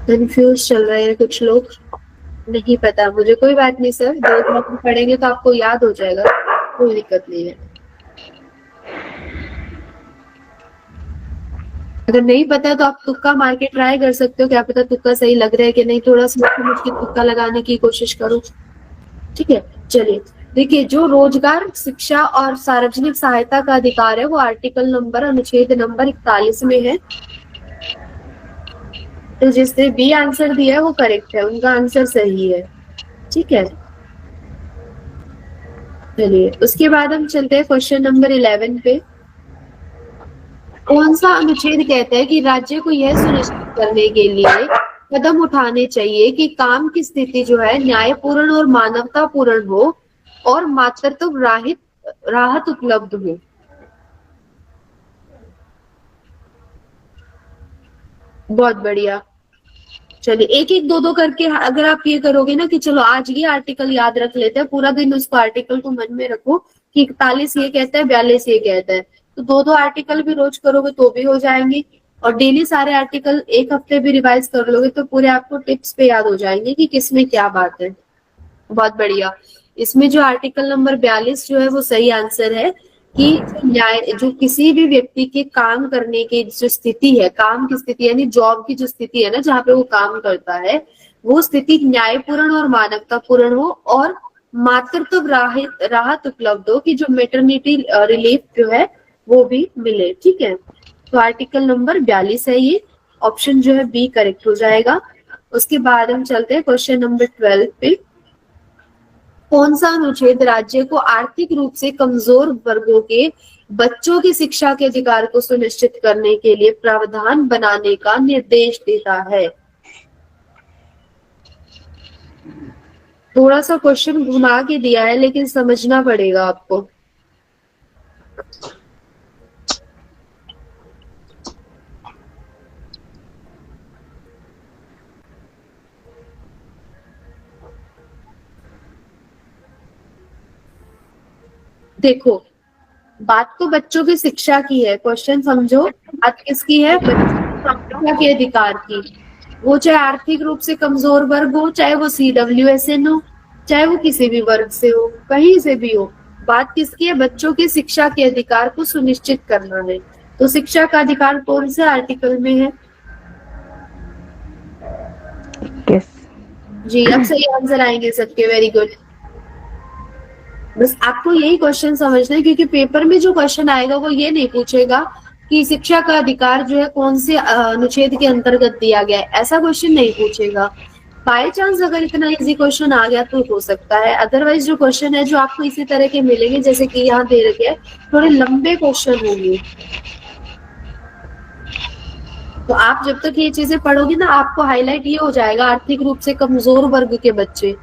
कंफ्यूज चल रहे हैं कुछ लोग, नहीं पता मुझे। कोई बात नहीं सर, 2 मिनट में पढ़ेंगे तो आपको याद हो जाएगा, कोई दिक्कत नहीं है। अगर नहीं पता तो आप तुक्का मार के ट्राई कर सकते हो, क्या पता तुक्का सही लग रहा है कि नहीं, थोड़ा सोच समझ के तुक्का लगाने की कोशिश करो। ठीक है, चलिए देखिए, जो रोजगार, शिक्षा और सार्वजनिक सहायता का अधिकार है वो आर्टिकल नंबर, अनुच्छेद नंबर 41 में है। तो जिसने बी आंसर दिया है वो करेक्ट है, उनका आंसर सही है। ठीक है, चलिए उसके बाद हम चलते हैं क्वेश्चन नंबर 11 पे। कौन सा अनुच्छेद कहता है कि राज्य को यह सुनिश्चित करने के लिए कदम उठाने चाहिए कि काम की स्थिति जो है न्यायपूर्ण और मानवतापूर्ण हो और मातृत्व राहत उपलब्ध हो? बहुत बढ़िया। चलिए एक एक दो दो करके अगर आप ये करोगे ना कि चलो आज ये आर्टिकल याद रख लेते हैं, पूरा दिन उसको आर्टिकल को मन में रखो कि 41 ये कहता है, 42 ये कहता है, तो 2-2 आर्टिकल भी रोज करोगे तो भी हो जाएंगे। और डेली सारे आर्टिकल एक हफ्ते भी रिवाइज कर लोगे तो पूरे आपको टिप्स पे याद हो जाएंगे कि किसमें क्या बात है। बहुत बढ़िया। इसमें जो आर्टिकल नंबर 42 जो है वो सही आंसर है कि न्याय, जो किसी भी व्यक्ति के काम करने की जो स्थिति है, काम की स्थिति यानी जॉब की जो स्थिति है ना, जहाँ पे वो काम करता है, वो स्थिति न्यायपूर्ण और मानवतापूर्ण हो और मातृत्व राहत उपलब्ध हो, कि जो मेटर्निटी रिलीफ जो है वो भी मिले। ठीक है, तो आर्टिकल नंबर 42 है ये, ऑप्शन जो है बी करेक्ट हो जाएगा। उसके बाद हम चलते हैं क्वेश्चन नंबर 12 पे। कौन सा अनुच्छेद राज्य को आर्थिक रूप से कमजोर वर्गों के बच्चों की शिक्षा के अधिकार को सुनिश्चित करने के लिए प्रावधान बनाने का निर्देश देता है? थोड़ा सा क्वेश्चन घुमा के दिया है लेकिन समझना पड़ेगा आपको। देखो, बात तो बच्चों की शिक्षा की है, क्वेश्चन समझो, बात किसकी है? बच्चों की शिक्षा के अधिकार की। वो चाहे आर्थिक रूप से कमजोर वर्ग हो, चाहे वो CWSN हो, चाहे वो किसी भी वर्ग से हो, कहीं से भी हो, बात किसकी है? बच्चों की शिक्षा के अधिकार को सुनिश्चित करना है। तो शिक्षा का अधिकार कौन से आर्टिकल में है? जी, अब सही आंसर आएंगे सबके, वेरी गुड। बस आपको यही क्वेश्चन समझना है, क्योंकि पेपर में जो क्वेश्चन आएगा वो ये नहीं पूछेगा कि शिक्षा का अधिकार जो है कौन से अनुच्छेद के अंतर्गत दिया गया है, ऐसा क्वेश्चन नहीं पूछेगा। बाय चांस अगर इतना इजी क्वेश्चन आ गया तो हो सकता है, अदरवाइज जो क्वेश्चन है जो आपको इसी तरह के मिलेंगे जैसे कि यहाँ दे रखे हैं, थोड़े लंबे क्वेश्चन होंगे। तो आप जब तक ये चीजें पढ़ोगे ना, आपको हाईलाइट ये हो जाएगा आर्थिक रूप से कमजोर वर्ग के बच्चे,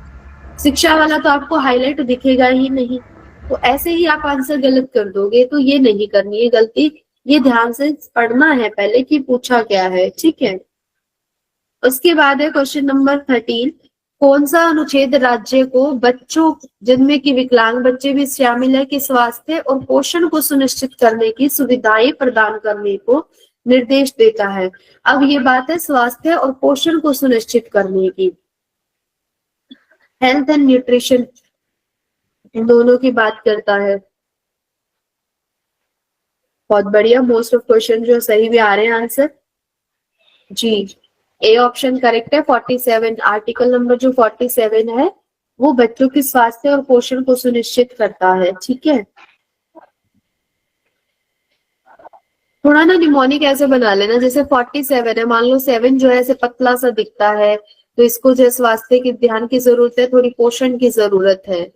शिक्षा वाला तो आपको हाईलाइट दिखेगा ही नहीं। तो ऐसे ही आप आंसर गलत कर दोगे, तो ये नहीं करनी है गलती, ये ध्यान से पढ़ना है पहले कि पूछा क्या है। ठीक है, उसके बाद है क्वेश्चन नंबर 13। कौन सा अनुच्छेद राज्य को बच्चों जिनमें कि विकलांग बच्चे भी शामिल है के स्वास्थ्य और पोषण को सुनिश्चित करने की सुविधाएं प्रदान करने को निर्देश देता है? अब ये बात है स्वास्थ्य और पोषण को सुनिश्चित करने की, हेल्थ एंड न्यूट्रिशन, इन दोनों की बात करता है। बहुत बढ़िया, मोस्ट ऑफ क्वेश्चन जो सही भी आ रहे हैं आंसर। जी, ए ऑप्शन करेक्ट है। 47 आर्टिकल नंबर जो 47 है वो बच्चों के स्वास्थ्य और पोषण को सुनिश्चित करता है। ठीक है, थोड़ा ना निमोनिक ऐसे बना लेना, जैसे 47 है, मान लो 7 जो है ऐसे पतला सा दिखता है, तो इसको जो स्वास्थ्य के ध्यान की जरूरत है, थोड़ी पोषण की जरूरत है,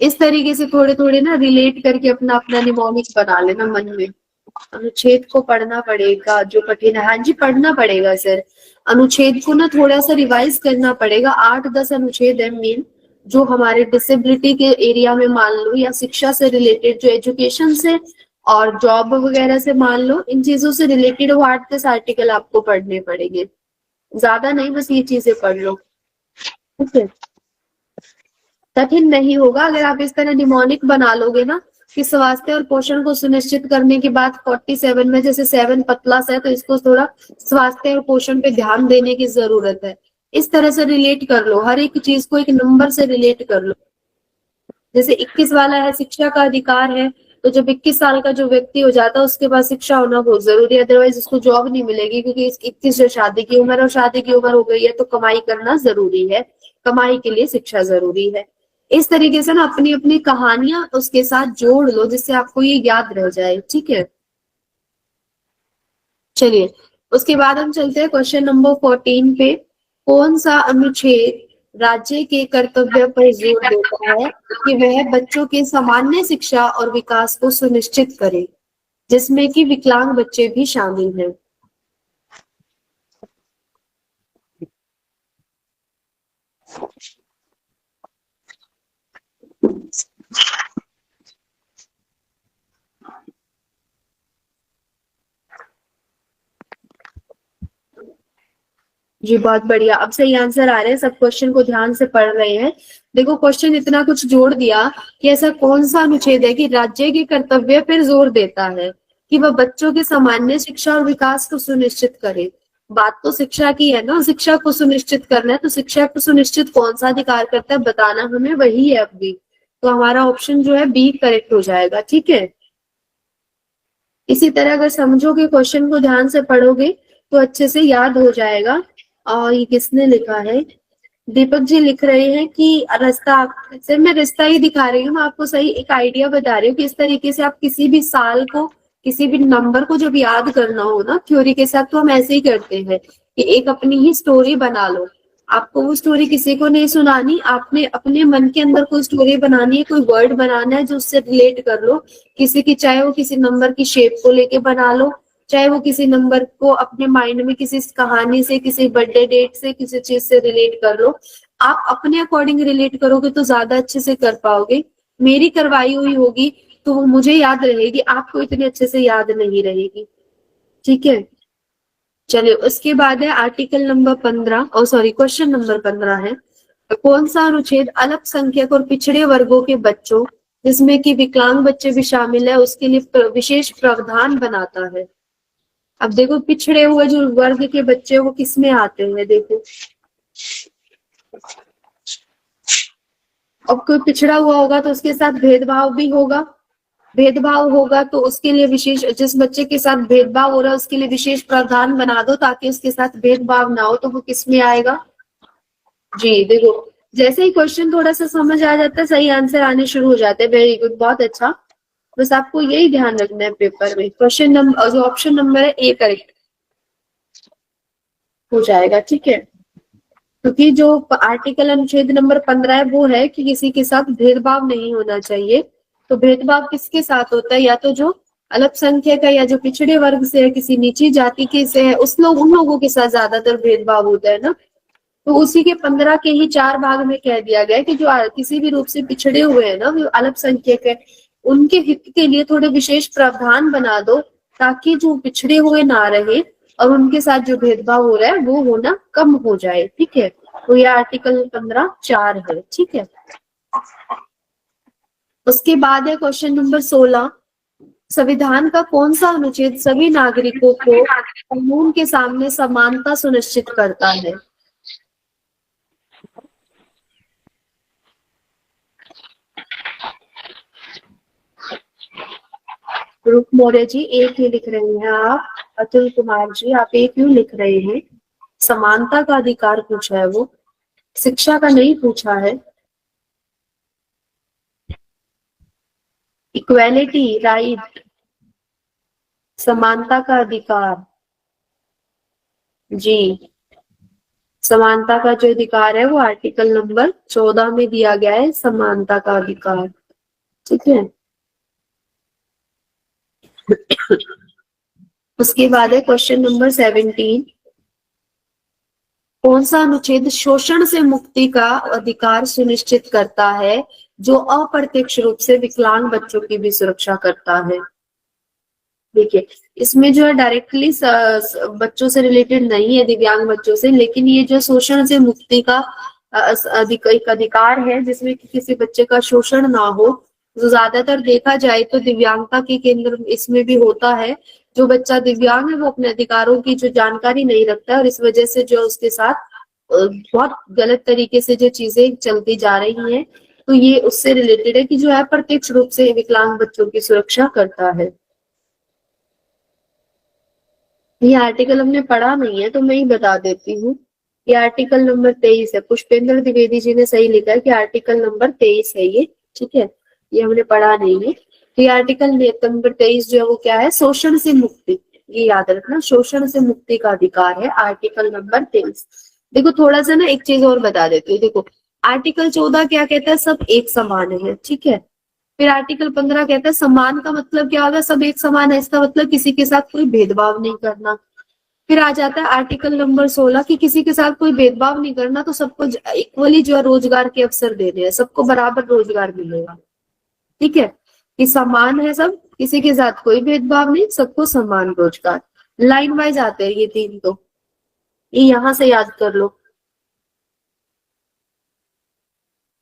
इस तरीके से थोड़े थोड़े ना रिलेट करके अपना अपना निमोनिक बना लेना मन में। अनुच्छेद को पढ़ना पड़ेगा, जो कठिन है। हाँ जी, पढ़ना पड़ेगा सर। अनुच्छेद को ना थोड़ा सा रिवाइज करना पड़ेगा। 8-10 अनुच्छेद है मेन, जो हमारे डिसेबिलिटी के एरिया में मान लो, या शिक्षा से रिलेटेड, जो एजुकेशन से और जॉब वगैरह से मान लो, इन चीजों से रिलेटेड वो 8-10 आर्टिकल आपको पढ़ने पड़ेंगे। ज्यादा नहीं, बस ये चीजें पढ़ लो, ठीक है। कठिन नहीं होगा अगर आप इस तरह निमोनिक बना लोगे ना, कि स्वास्थ्य और पोषण को सुनिश्चित करने की बात 47 में, जैसे 7 पतला सा है तो इसको थोड़ा स्वास्थ्य और पोषण पे ध्यान देने की जरूरत है। इस तरह से रिलेट कर लो, हर एक चीज को एक नंबर से रिलेट कर लो। जैसे 21 वाला है, शिक्षा का अधिकार है, तो जब 21 साल का जो व्यक्ति हो जाता है उसके पास शिक्षा होना बहुत जरूरी है, अदरवाइज उसको जॉब नहीं मिलेगी, क्योंकि 21 जो शादी की उम्र और शादी की उम्र हो गई है तो कमाई करना जरूरी है, कमाई के लिए शिक्षा जरूरी है। इस तरीके से ना अपनी अपनी कहानियां उसके साथ जोड़ लो, जिससे आपको ये याद रह जाए, ठीक है। चलिए, उसके बाद हम चलते हैं क्वेश्चन नंबर 14 पे। कौन सा अनुच्छेद राज्य के कर्तव्य पर जोर देता है कि वह बच्चों के सामान्य शिक्षा और विकास को सुनिश्चित करे, जिसमें कि विकलांग बच्चे भी शामिल हैं? जी बहुत बढ़िया, अब सही आंसर आ रहे हैं, सब क्वेश्चन को ध्यान से पढ़ रहे हैं। देखो क्वेश्चन इतना कुछ जोड़ दिया कि ऐसा कौन सा अनुच्छेद है कि राज्य के कर्तव्य पर जोर देता है कि वह बच्चों के सामान्य शिक्षा और विकास को सुनिश्चित करे। बात तो शिक्षा की है ना, शिक्षा को सुनिश्चित करना है, तो शिक्षा को सुनिश्चित कौन सा अधिकार करता है बताना हमें, वही है अब भी। तो हमारा ऑप्शन जो है बी करेक्ट हो जाएगा, ठीक है। इसी तरह अगर समझोगे, क्वेश्चन को ध्यान से पढ़ोगे तो अच्छे से याद हो जाएगा। और ये किसने लिखा है? दीपक जी लिख रहे हैं कि रास्ता, सिर्फ मैं रास्ता ही दिखा रही हूँ, मैं आपको सही एक आइडिया बता रही हूँ कि इस तरीके से आप किसी भी साल को, किसी भी नंबर को जब याद करना हो ना थ्योरी के साथ, तो हम ऐसे ही करते हैं कि एक अपनी ही स्टोरी बना लो। आपको वो स्टोरी किसी को नहीं सुनानी, आपने अपने मन के अंदर कोई स्टोरी बनानी है, कोई वर्ड बनाना है जो उससे रिलेट कर लो किसी की, चाहे वो किसी नंबर की शेप को लेके बना लो, चाहे वो किसी नंबर को अपने माइंड में किसी कहानी से, किसी बर्थडे डेट से, किसी चीज से रिलेट कर लो। आप अपने अकॉर्डिंग रिलेट करोगे तो ज्यादा अच्छे से कर पाओगे। मेरी करवाई हुई होगी तो वो मुझे याद रहेगी, आपको इतने अच्छे से याद नहीं रहेगी, ठीक है। चलिए, उसके बाद है आर्टिकल नंबर 15, और सॉरी क्वेश्चन नंबर 15 है, कौन सा अनुच्छेद अल्पसंख्यक और पिछड़े वर्गों के बच्चों, जिसमें कि विकलांग बच्चे भी शामिल है, उसके लिए विशेष प्रावधान बनाता है? अब देखो, पिछड़े हुए जो वर्ग के बच्चे वो किस में आते हैं, देखो अब कोई पिछड़ा हुआ होगा तो उसके साथ भेदभाव भी होगा, भेदभाव होगा तो उसके लिए विशेष, जिस बच्चे के साथ भेदभाव हो रहा है उसके लिए विशेष प्रावधान बना दो ताकि उसके साथ भेदभाव ना हो, तो वो किस में आएगा? जी देखो, जैसे ही क्वेश्चन थोड़ा सा समझ आ जाता है, सही आंसर आने शुरू हो जाते हैं। वेरी गुड, बहुत अच्छा। बस आपको यही ध्यान रखना है पेपर में, क्वेश्चन नंबर, जो ऑप्शन नंबर है ए करेक्ट हो जाएगा, ठीक है। क्योंकि जो आर्टिकल अनुच्छेद नंबर 15 है वो है कि किसी के साथ भेदभाव नहीं होना चाहिए। तो भेदभाव किसके साथ होता है? या तो जो अल्पसंख्यक है, या जो पिछड़े वर्ग से है, किसी नीची जाति के से है, उन लोगों के साथ ज्यादातर भेदभाव होता है ना। तो उसी के 15 के ही 4 भाग में कह दिया गया है कि जो किसी भी रूप से पिछड़े हुए हैं ना, वो अल्पसंख्यक है, उनके हित के लिए थोड़े विशेष प्रावधान बना दो ताकि जो पिछड़े हुए ना रहे और उनके साथ जो भेदभाव हो रहा है वो होना कम हो जाए, ठीक है। तो यह आर्टिकल 15(4) है, ठीक है। उसके बाद है क्वेश्चन नंबर 16, संविधान का कौन सा अनुच्छेद सभी नागरिकों को कानून के सामने समानता सुनिश्चित करता है? रूप मौर्य जी एक ही लिख रहे हैं आप, अतुल कुमार जी आप एक ही लिख रहे हैं। समानता का अधिकार पूछा है, वो शिक्षा का नहीं पूछा है। इक्वेलिटी, राइट, समानता का अधिकार, जी समानता का जो अधिकार है वो आर्टिकल नंबर 14 में दिया गया है, समानता का अधिकार, ठीक है। उसके बाद है क्वेश्चन नंबर 17। कौन सा अनुच्छेद शोषण से मुक्ति का अधिकार सुनिश्चित करता है जो अप्रत्यक्ष रूप से विकलांग बच्चों की भी सुरक्षा करता है? देखिए, इसमें जो है डायरेक्टली बच्चों से रिलेटेड नहीं है, दिव्यांग बच्चों से, लेकिन ये जो शोषण से मुक्ति का एक अधिकार है जिसमें कि किसी बच्चे का शोषण ना हो। तो ज्यादातर देखा जाए तो दिव्यांगता के केंद्र इसमें भी होता है। जो बच्चा दिव्यांग है वो अपने अधिकारों की जो जानकारी नहीं रखता है और इस वजह से जो उसके साथ बहुत गलत तरीके से जो चीजें चलती जा रही हैं, तो ये उससे रिलेटेड है कि जो है प्रत्यक्ष रूप से विकलांग बच्चों की सुरक्षा करता है। ये आर्टिकल हमने पढ़ा नहीं है तो मैं ही बता देती हूँ। ये आर्टिकल नंबर 23 है। पुष्पेंद्र द्विवेदी जी ने सही लिखा है कि आर्टिकल नंबर 23 है ये, ठीक है, ये हमने पढ़ा नहीं है। तो ये आर्टिकल नंबर 23 जो है वो क्या है, शोषण से मुक्ति, ये याद रखना, शोषण से मुक्ति का अधिकार है आर्टिकल नंबर 23। देखो थोड़ा सा ना एक चीज और बता देती हूँ। देखो आर्टिकल 14 क्या कहता है, सब एक समान है, ठीक है। फिर आर्टिकल 15 कहता है समान का मतलब क्या होगा, सब एक समान है, इसका मतलब किसी के साथ कोई भेदभाव नहीं करना। फिर आ जाता है आर्टिकल नंबर 16 कि किसी के साथ कोई भेदभाव नहीं करना, तो सबको इक्वली जो है रोजगार के अवसर देने हैं, सबको बराबर रोजगार मिलेगा, ठीक है। कि समान है सब, किसी के साथ कोई भेदभाव नहीं, सबको समान रोजगार। लाइन वाइज आते हैं ये तीन, तो ये यहां से याद कर लो।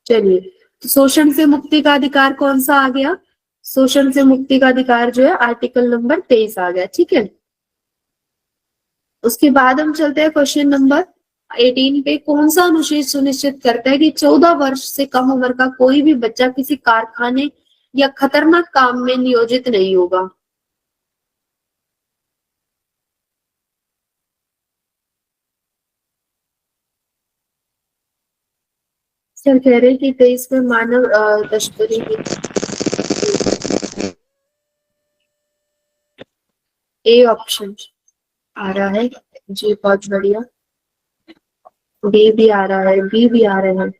चलिए, तो शोषण से मुक्ति का अधिकार कौन सा आ गया, शोषण से मुक्ति का अधिकार जो है आर्टिकल नंबर 23 आ गया, ठीक है। उसके बाद हम चलते हैं क्वेश्चन नंबर 18 पे। कौन सा अनुच्छेद सुनिश्चित करता है कि 14 वर्ष से कम उम्र का कोई भी बच्चा किसी कारखाने या खतरनाक काम में नियोजित नहीं होगा? सर कह रहे हैं कि 23 में मानव तस्करी ए ऑप्शन आ रहा है जी, बहुत बढ़िया। डी भी आ रहा है, बी भी आ रहे हैं,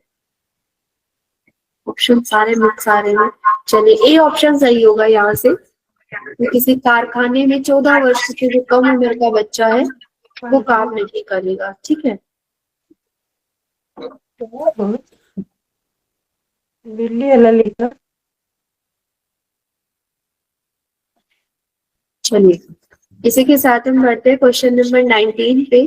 ऑप्शन सारे मिक्स आ रहे हैं। चलिए ए ऑप्शन सही होगा यहाँ से। तो किसी कारखाने में 14 वर्ष से जो कम उम्र का बच्चा है वो काम नहीं करेगा, ठीक है। दिल्ली है ललिता। चलिए, इसी के साथ हम बढ़ते हैं क्वेश्चन नंबर 19 पे।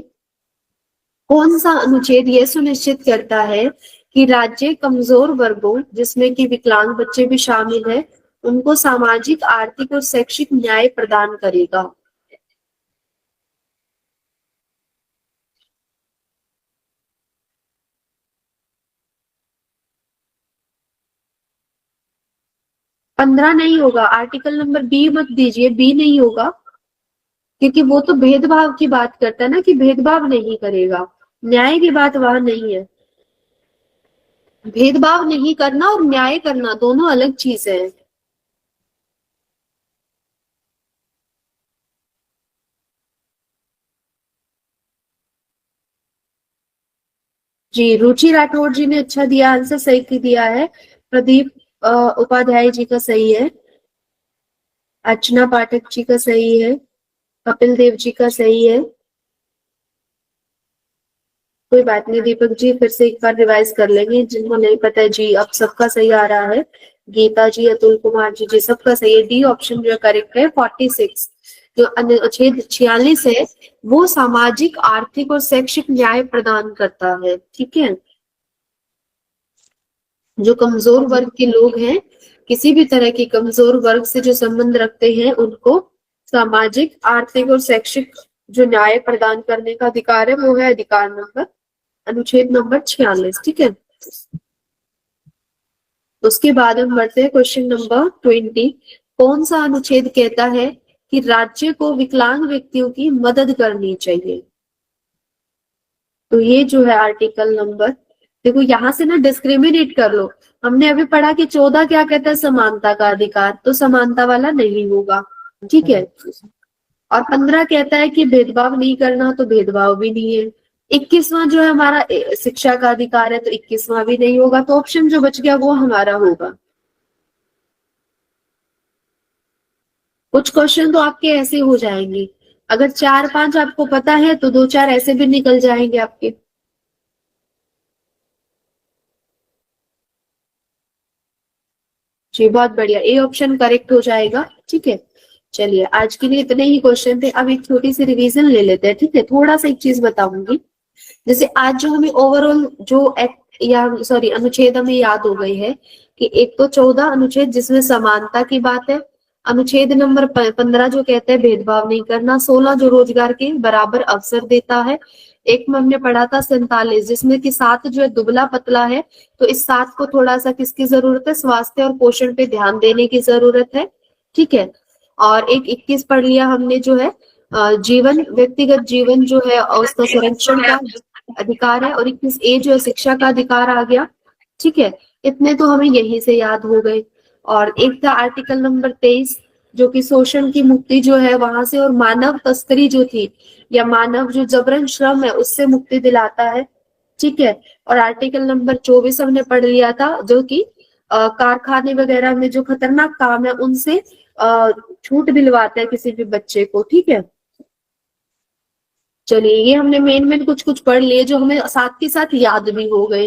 कौन सा अनुच्छेद यह सुनिश्चित करता है कि राज्य कमजोर वर्गों जिसमें कि विकलांग बच्चे भी शामिल है उनको सामाजिक, आर्थिक और शैक्षिक न्याय प्रदान करेगा? पंद्रह नहीं होगा, आर्टिकल नंबर बी मत दीजिए, बी नहीं होगा, क्योंकि वो तो भेदभाव की बात करता है ना कि भेदभाव नहीं करेगा, न्याय की बात वहां नहीं है। भेदभाव नहीं करना और न्याय करना दोनों अलग चीज है। जी, रुचि राठौर जी ने अच्छा दिया, आंसर सही दिया है। प्रदीप उपाध्याय जी का सही है, अर्चना पाठक जी का सही है, कपिल देव जी का सही है। कोई बात नहीं दीपक जी, फिर से एक बार रिवाइज कर लेंगे जिनको नहीं पता है जी। अब सबका सही आ रहा है, गीता जी, अतुल कुमार जी सबका सही है। डी ऑप्शन जो करेक्ट है। 46 जो अनुच्छेद 46 है वो सामाजिक, आर्थिक और शैक्षिक न्याय प्रदान करता है, ठीक है। जो कमजोर वर्ग के लोग हैं, किसी भी तरह की कमजोर वर्ग से जो संबंध रखते हैं उनको सामाजिक, आर्थिक और शैक्षिक जो न्याय प्रदान करने का अधिकार है वो है अधिकार नंबर, अनुच्छेद नंबर 46, ठीक है। उसके बाद हम बढ़ते हैं क्वेश्चन नंबर 20। कौन सा अनुच्छेद कहता है कि राज्य को विकलांग व्यक्तियों की मदद करनी चाहिए? तो ये जो है आर्टिकल नंबर, देखो यहाँ से ना डिस्क्रिमिनेट कर लो। हमने अभी पढ़ा कि 14 क्या कहता है, समानता का अधिकार, तो समानता वाला नहीं होगा, ठीक है। और 15 कहता है कि भेदभाव नहीं करना, तो भेदभाव भी नहीं है। 21वां जो है हमारा शिक्षा का अधिकार है, तो 21वां भी नहीं होगा, तो ऑप्शन जो बच गया वो हमारा होगा। कुछ क्वेश्चन तो आपके ऐसे हो जाएंगे अगर 4-5 आपको पता है तो 2-4 ऐसे भी निकल जाएंगे आपके। जी बहुत बढ़िया, ए ऑप्शन करेक्ट हो जाएगा। ठीक है, चलिए आज के लिए इतने ही क्वेश्चन थे। अब एक छोटी सी रिवीजन ले लेते हैं। ठीक है, थोड़ा सा एक चीज बताऊंगी। जैसे आज जो हमें ओवरऑल जो एक्ट या सॉरी अनुच्छेद हमें याद हो गई है कि एक तो 14 अनुच्छेद जिसमें समानता की बात है, अनुच्छेद नंबर 15 जो कहते हैं भेदभाव नहीं करना, 16 जो रोजगार के बराबर अवसर देता है, एक में हमने पढ़ा था 47 जिसमें कि 7 जो है दुबला पतला है, तो इस 7 को थोड़ा सा किसकी जरूरत है, स्वास्थ्य और पोषण पे ध्यान देने की जरूरत है। ठीक है, और एक 21 पढ़ लिया हमने जो है जीवन, व्यक्तिगत जीवन जो है और उसका संरक्षण का अधिकार है, और 21 ए जो है शिक्षा का अधिकार आ गया। ठीक है, इतने तो हमें यहीं से याद हो गए। और एक था आर्टिकल नंबर 23 जो कि शोषण की मुक्ति जो है वहां से, और मानव तस्करी जो थी या मानव जो जबरन श्रम है उससे मुक्ति दिलाता है। ठीक है, और आर्टिकल नंबर 24 हमने पढ़ लिया था जो कि कारखाने वगैरह में जो खतरनाक काम है उनसे छूट दिलवाता है किसी भी बच्चे को। ठीक है, चलिए ये हमने मेन कुछ कुछ पढ़ लिए जो हमें साथ के साथ याद भी हो गए।